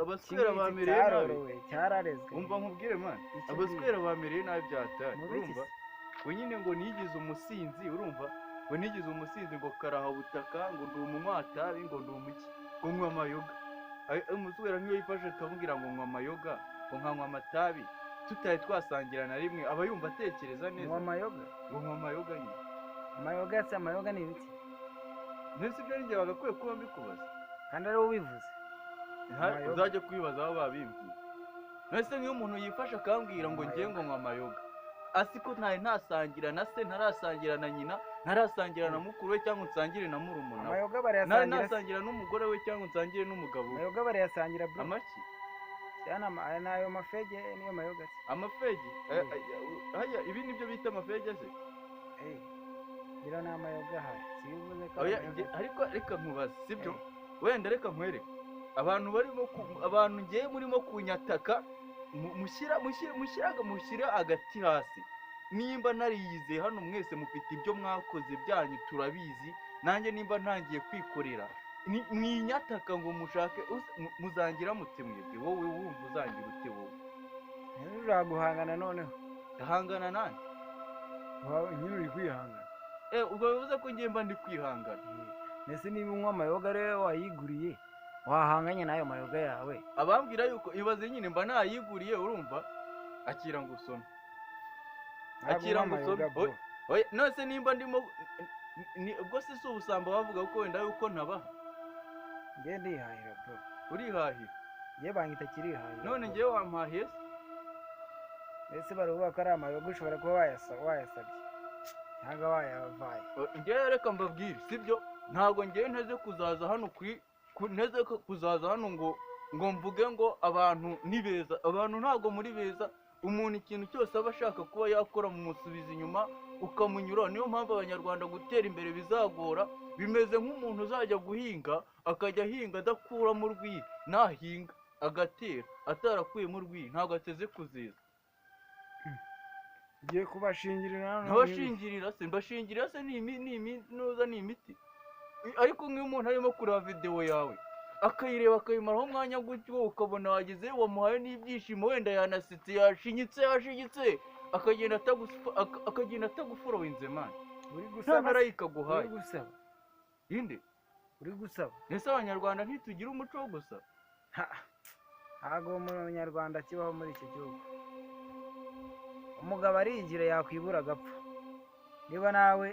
abaswera bamereye nabi cyararezwe umva nkubwire man abaswera bamereye nabi byatari urumva we nyine ngo nigize umusinzi urumva ngo nigize umusinzi ngo karaha butaka ngo ndi umunyatabi ngo ndi umuki ngo nywa amayoga umuswera nk'iyo yifashe akamubwira ngo nywa amayoga ngo nkanywa amatabi tutari twasangira na rimwe aba yumva atekereza neza nywa amayoga ngo nywa amayoga nyine amayoga ni ibiki mbese ibyo ninjye bagakwiye kuba mbikubaza kandi ari wowe ubivuze uzajya kubibaza aho babimbwiye mbese nk'iyo umuntu yifashe akambwira ngo ngiye ngo nywa amayoga asi ko ntasangira na se ntarasangira na nyina ntarasangira na mukuru we cyangwa nsangire na murumuna we ntarasangira n'umugore we cyangwa nsangire n'umugabo we amayoga barayasangira bro amaki n'ayo mafege niyo mayoga amafege haya ibi nibyo bita amafege se gira ni amayoga hari sibivuze ko ariko reka nkubaze sibyo wenda reka nkwereke abantu ngiye murimo kunyataka mushyire agati hasi nimba nariyize hano mwese mufite ibyo mwakoze byanyu turabizi nanjye nimba ntangiye kwikorera mwinyataka ngo mushake muzangira mute mwebwe wowe wumva uzangira ute wowe nturaguhangana noneho ndahangana nani nyine uri kwihangana ubwo bivuze ko ngiye mba ndi kwihangana mbese niba unywa amayoga rero wayiguriye wahanganye n'ayo mayoga yawe abambwira yuko ibaze nyine mba nayiguriye urumva akira ngo usome akira ngo usome nose nimba ndimo ubwo si ubusamba bavuga ko wenda yuko ntabaha ngiye ndihahira bro urihahira ngiye bangita kirihahira none ngiye wampahiye se mbese baruvuga ko ari amayoga ushobora kuba wayasabye cyangwa wayavaye ngiye reka mbabwire sibyo ntabwo ngiye nteze kuzaza hano nteze kuzaza hano ngo mvuge ngo abantu ni beza abantu ntabwo muri beza umuntu ikintu cyose aba ashaka kuba yakora mumusubiza inyuma ukamunyura niyo mpamvu abanyarwanda gutera imbere bizagora bimeze nk'umuntu uzajya guhinga akajya ahinga adakuramo urwiri nahinga agatera atarakuyemo urwiri ntabwo ateze kuziza ugiye kubashingirira ntabashingirira se mbashingirira se ni imiti ariko nk'iyo umuntu arimo kureba videwo yawe akayireba akayimaraho umwanya gutyo ukabona wagezeyo wamuhaye n'ibyishimo wenda yanasitse yashinyitse akagenda atagufura w'inzemani nta marayika aguhaye uri gusaba inde uri gusaba ese abanyarwanda ntitugira umuco wo gusaba ntabwo umunyarwanda kibaho muri iki gihugu umugabo arigira yakwibura agapfa niba nawe